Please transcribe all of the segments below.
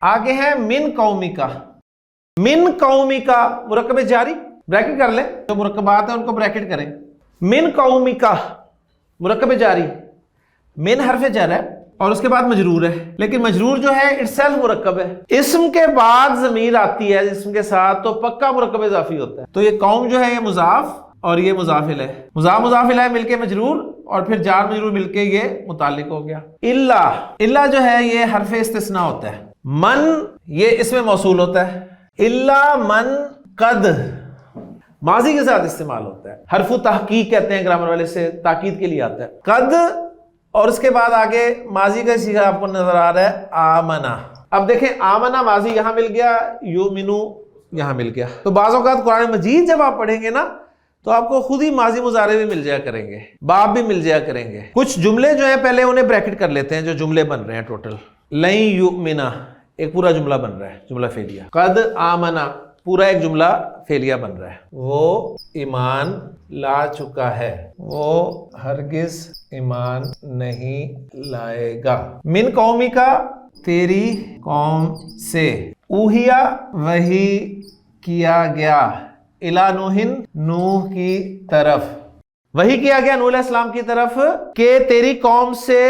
آگے ہے من قومی کا. من قومی کا مرکب جاری بریکٹ کر لیں, جو مرکبات ہیں ان کو بریکٹ کریں. من قومی کا مرکب جاری, من حرف جر ہے اور اس کے بعد مجرور ہے, لیکن مجرور جو ہے اٹ سیلف مرکب ہے. اسم کے بعد ضمیر آتی ہے اسم کے ساتھ تو پکا مرکب اضافی ہوتا ہے. تو یہ قوم جو ہے یہ مضاف اور یہ مضاف الیہ, مضاف الیہ مل کے مجرور اور پھر جار مجرور مل کے یہ متعلق ہو گیا. الا جو ہے یہ حرف استثناء ہوتا ہے. من یہ اسم موصول ہوتا ہے. الا من قد ماضی کے ساتھ استعمال ہوتا ہے. حرف تحقیق کہتے ہیں گرامر والے سے, تاکید کے لیے آتا ہے. قد اور اس کے بعد آگے ماضی کا صیغہ آپ کو نظر آ رہا ہے آمنا. اب دیکھیں آمنا ماضی یہاں مل گیا, یؤمنو یہاں مل گیا. تو بعض اوقات قرآن مجید جب آپ پڑھیں گے نا تو آپ کو خود ہی ماضی مضارع بھی مل جایا کریں گے, باب بھی مل جایا کریں گے. کچھ جملے جو ہیں پہلے انہیں بریکٹ کر لیتے ہیں, جو جملے بن رہے ہیں ٹوٹل. لن یؤمنا ایک پورا جملہ بن رہا ہے, جملہ فعلیہ. قد آمنا پورا ایک جملہ فعلیہ بن رہا ہے. وہ ایمان لا چکا ہے, وہ ہرگز ایمان نہیں لائے گا. من قومی کا تیری قوم سے. اوہیا وحی کیا گیا, الی نوح نوح کی طرف, وحی کیا گیا نوح علیہ السلام کی طرف کہ تیری قوم سے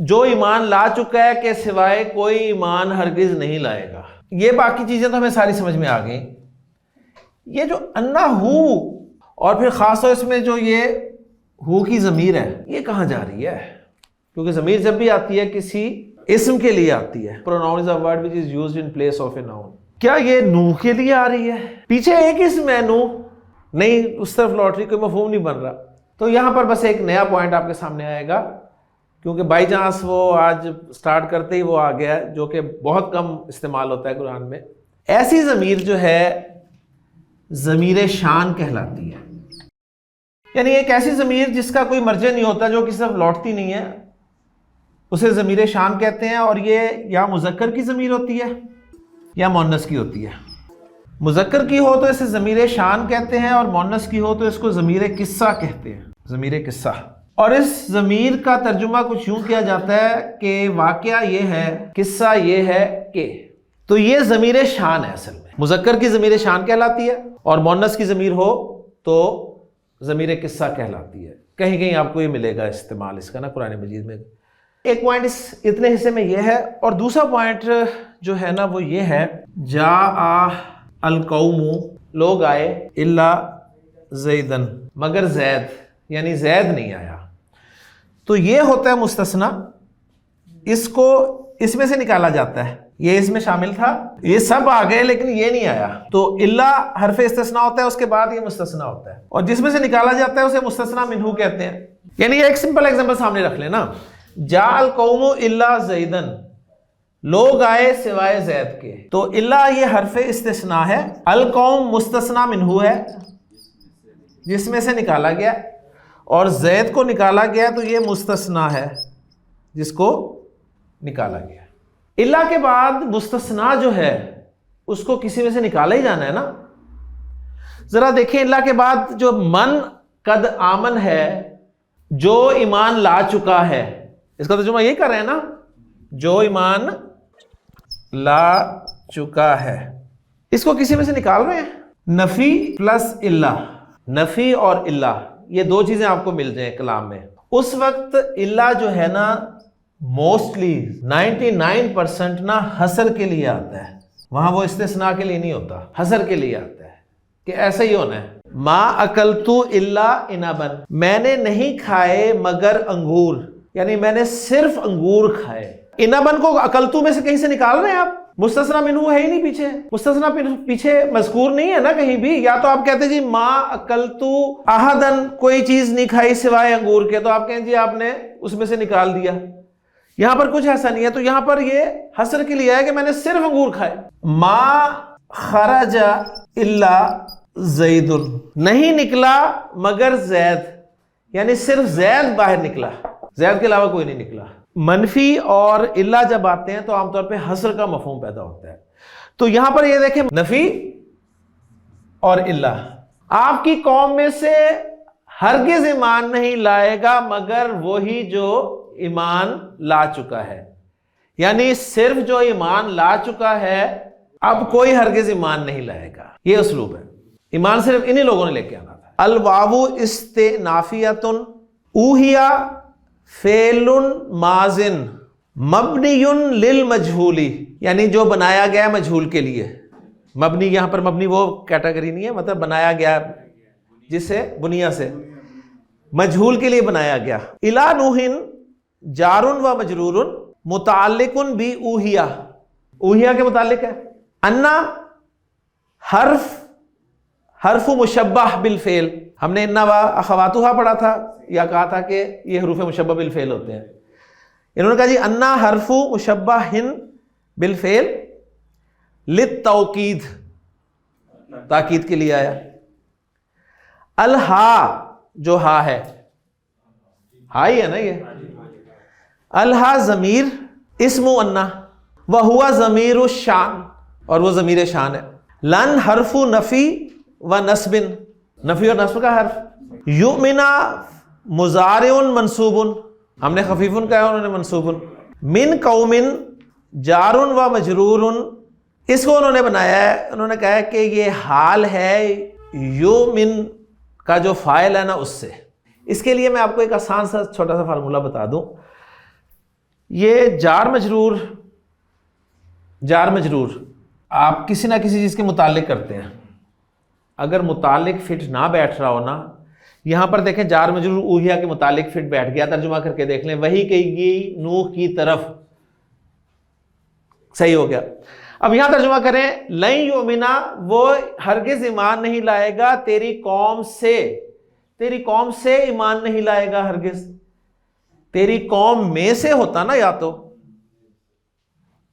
جو ایمان لا چکا ہے کہ سوائے کوئی ایمان ہرگز نہیں لائے گا. یہ باقی چیزیں تو ہمیں ساری سمجھ میں آ گئیں. یہ جو انا ہو اور پھر خاص طور اس میں جو یہ ہو کی ضمیر ہے یہ کہاں جا رہی ہے؟ کیونکہ ضمیر جب بھی آتی ہے کسی اسم کے لیے آتی ہے. pronoun is a word which is used in place of a noun. کیا یہ نوح کے لیے آ رہی ہے؟ پیچھے ایک اسم ہے نوح, نہیں اس طرف لوٹ رہی, کوئی مفہوم نہیں بن رہا. تو یہاں پر بس ایک نیا پوائنٹ آپ کے سامنے آئے گا, کیونکہ بائی چانس وہ آج سٹارٹ کرتے ہی وہ آ گیا ہے, جو کہ بہت کم استعمال ہوتا ہے قرآن میں. ایسی ضمیر جو ہے ضمیر شان کہلاتی ہے. یعنی ایک ایسی ضمیر جس کا کوئی مرجع نہیں ہوتا, جو کسی طرف لوٹتی نہیں ہے, اسے ضمیر شان کہتے ہیں. اور یہ یا مذکر کی ضمیر ہوتی ہے یا مؤنث کی ہوتی ہے. مذکر کی ہو تو اسے ضمیر شان کہتے ہیں, اور مؤنث کی ہو تو اس کو ضمیر قصہ کہتے ہیں, ضمیر قصہ. اور اس ضمیر کا ترجمہ کچھ یوں کیا جاتا ہے کہ واقعہ یہ ہے, قصہ یہ ہے کہ. تو یہ ضمیر شان ہے اصل میں. مذکر کی ضمیر شان کہلاتی ہے اور مؤنث کی ضمیر ہو تو ضمیر قصہ کہلاتی ہے. کہیں کہیں آپ کو یہ ملے گا استعمال اس کا نا قرآن مجید میں. ایک پوائنٹ اس اتنے حصے میں یہ ہے. اور دوسرا پوائنٹ جو ہے نا وہ یہ ہے جاء القوم, لوگ آئے, الا زیدن مگر زید, یعنی زید نہیں آیا. تو یہ ہوتا ہے مستثنی, اس کو اس میں سے نکالا جاتا ہے. یہ اس میں شامل تھا, یہ سب آ گئے لیکن یہ نہیں آیا. تو الا حرف استثناء ہوتا ہے, اس کے بعد یہ مستثنی ہوتا ہے, اور جس میں سے نکالا جاتا ہے اسے مستثنی منہو کہتے ہیں. یعنی ایک سمپل ایگزامپل سامنے رکھ لینا, جاء القوم الا زیدن, لوگ آئے سوائے زید کے. تو الا یہ حرف استثناء ہے, القوم مستثنی منہو ہے جس میں سے نکالا گیا, اور زید کو نکالا گیا تو یہ مستثنیٰ ہے جس کو نکالا گیا. الا کے بعد مستثنیٰ جو ہے اس کو کسی میں سے نکالا ہی جانا ہے نا. ذرا دیکھیں الا کے بعد جو من قد آمن ہے, جو ایمان لا چکا ہے, اس کا ترجمہ یہی کر رہے ہیں نا, جو ایمان لا چکا ہے, اس کو کسی میں سے نکال رہے ہیں. نفی پلس الا, نفی اور الا یہ دو چیزیں آپ کو مل جائیں کلام میں. اس وقت الا جو ہے نا موسٹلی 99% نا حصر کے لیے آتا ہے, وہاں وہ استثناء کے لیے نہیں ہوتا, حصر کے لیے آتا ہے کہ ایسا ہی ہونا ہے. ما اکلتو الا عنبا, میں نے نہیں کھائے مگر انگور, یعنی میں نے صرف انگور کھائے. عنبا کو اکلتو میں سے کہیں سے نکال رہے ہیں آپ, مستثنیٰ منہو ہے ہی نہیں پیچھے, مستثنیٰ پیچھے مذکور نہیں ہے نا کہیں بھی. یا تو آپ کہتے جی ما اکلتو احدن, کوئی چیز نہیں کھائی سوائے انگور کے, تو آپ کہیں جی آپ نے اس میں سے نکال دیا. یہاں پر کچھ ایسا نہیں ہے, تو یہاں پر یہ حصر کے لیے ہے کہ میں نے صرف انگور کھائے. ما خرج الا زید, نہیں نکلا مگر زید, یعنی صرف زید باہر نکلا, زید کے علاوہ کوئی نہیں نکلا. منفی اور الا جب آتے ہیں تو عام طور پہ حصر کا مفہوم پیدا ہوتا ہے. تو یہاں پر یہ دیکھیں نفی اور الا, آپ کی قوم میں سے ہرگز ایمان نہیں لائے گا مگر وہی جو ایمان لا چکا ہے. یعنی صرف جو ایمان لا چکا ہے اب کوئی ہرگز ایمان نہیں لائے گا. یہ اسلوب ہے. ایمان صرف انہی لوگوں نے لے کے آنا تھا. الواو استئنافیۃ اوہیا فعل ماضٍ مبنی للمجہول، یعنی جو بنایا گیا مجہول کے لیے. مبنی یہاں پر مبنی وہ کیٹیگری نہیں ہے، مطلب بنایا گیا جس سے بنیا سے، مجہول کے لیے بنایا گیا. الی نوح جار و مجرور متعلق بھی اوہیا، اوہیا کے متعلق ہے. انا حرف مشبہ بالفعل، ہم نے انا و اخواتھا پڑھا تھا یا کہا تھا کہ یہ حروف مشبہ بالفعل ہوتے ہیں. انہوں نے کہا جی انا حرف مشبہ بالفعل للتوکید، تاکید کے لیے آیا. الہا جو ہا ہے، ہا ہی ہے نا یہ. الہا ضمیر اسم انا وہوا ضمیر الشان، اور وہ ضمیر شان ہے. لن حرف نفی و نصب، نفی اور نصب کا حرف. یؤمنا مضارع منصوب، ہم نے خفیف کہا ہے، انہوں نے منصوب. من قوم جار و مجرور، اس کو انہوں نے بنایا ہے، انہوں نے کہا ہے کہ یہ حال ہے یؤمن کا جو فاعل ہے نا اس سے. اس کے لیے میں آپ کو ایک آسان سا چھوٹا سا فارمولہ بتا دوں. یہ جار مجرور آپ کسی نہ کسی چیز کے متعلق کرتے ہیں. اگر متعلق فٹ نہ بیٹھ رہا ہو نا، یہاں پر دیکھیں جار مجرور اوہیا کے متعلق فٹ بیٹھ گیا، ترجمہ کر کے دیکھ لیں، وہی کہی گئی نوح کی طرف، صحیح ہو گیا. اب یہاں ترجمہ کریں لن یؤمنا، وہ ہرگز ایمان نہیں لائے گا تیری قوم سے. تیری قوم سے ایمان نہیں لائے گا ہرگز. تیری قوم میں سے ہوتا نا، یا تو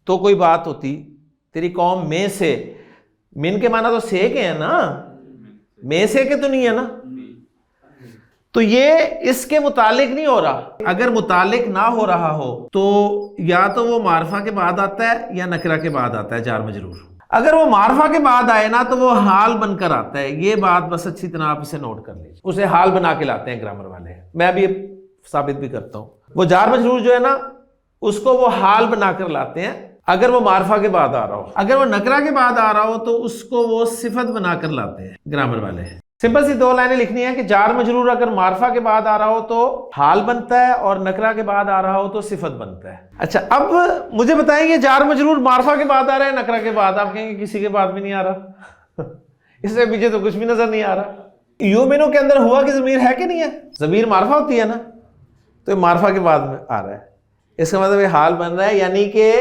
کوئی بات ہوتی. تیری قوم میں سے، من کے معنی تو سے کے ہیں نا، میں سے کے تو نہیں ہے نا. تو یہ اس کے متعلق نہیں ہو رہا. اگر متعلق نہ ہو رہا ہو تو یا تو وہ معرفہ کے بعد آتا ہے یا نکرہ کے بعد آتا ہے جار مجرور. اگر وہ معرفہ کے بعد آئے نا تو وہ حال بن کر آتا ہے. یہ بات بس اچھی طرح آپ اسے نوٹ کر لیجیے. اسے حال بنا کے لاتے ہیں گرامر والے. میں ابھی ثابت بھی کرتا ہوں. وہ جار مجرور جو ہے نا اس کو وہ حال بنا کر لاتے ہیں اگر وہ معرفہ کے بعد آ رہا ہو. اگر وہ نکرہ کے بعد آ رہا ہو تو اس کو وہ صفت بنا کر لاتے ہیں گرامر والے. سمپل سی دو لائنیں لکھنی ہے کہ جار مجرور اگر معرفہ کے بعد آ رہا ہو تو حال بنتا ہے، اور نکرہ کے بعد آ رہا ہو تو صفت بنتا ہے. اچھا اب مجھے بتائیں یہ جار مجرور معرفہ کے بعد آ رہا ہے نکرہ کے بعد؟ آپ کہیں گے کسی کے بعد بھی نہیں آ رہا. اس سے پیچھے تو کچھ بھی نظر نہیں آ رہا. یومنو کے اندر ہوا کی ضمیر ہے کہ نہیں ہے؟ ضمیر معرفہ ہوتی ہے نا، تو معرفہ کے بعد میں آ رہا ہے. اس کا مطلب یہ حال بن رہا ہے، یعنی کہ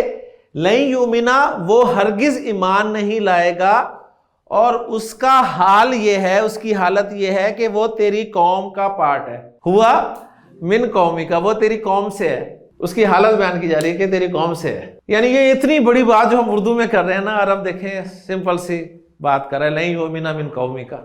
لن یؤمنا وہ ہرگز ایمان نہیں لائے گا، اور اس کا حال یہ ہے، اس کی حالت یہ ہے کہ وہ تیری قوم کا پارٹ ہے. ہوا من قومی کا، وہ تیری قوم سے ہے. اس کی حالت بیان کی جا رہی ہے کہ تیری قوم سے ہے. یعنی یہ اتنی بڑی بات جو ہم اردو میں کر رہے ہیں نا، عرب دیکھیں سمپل سی بات کر رہے ہیں لن یؤمنا من قومی کا.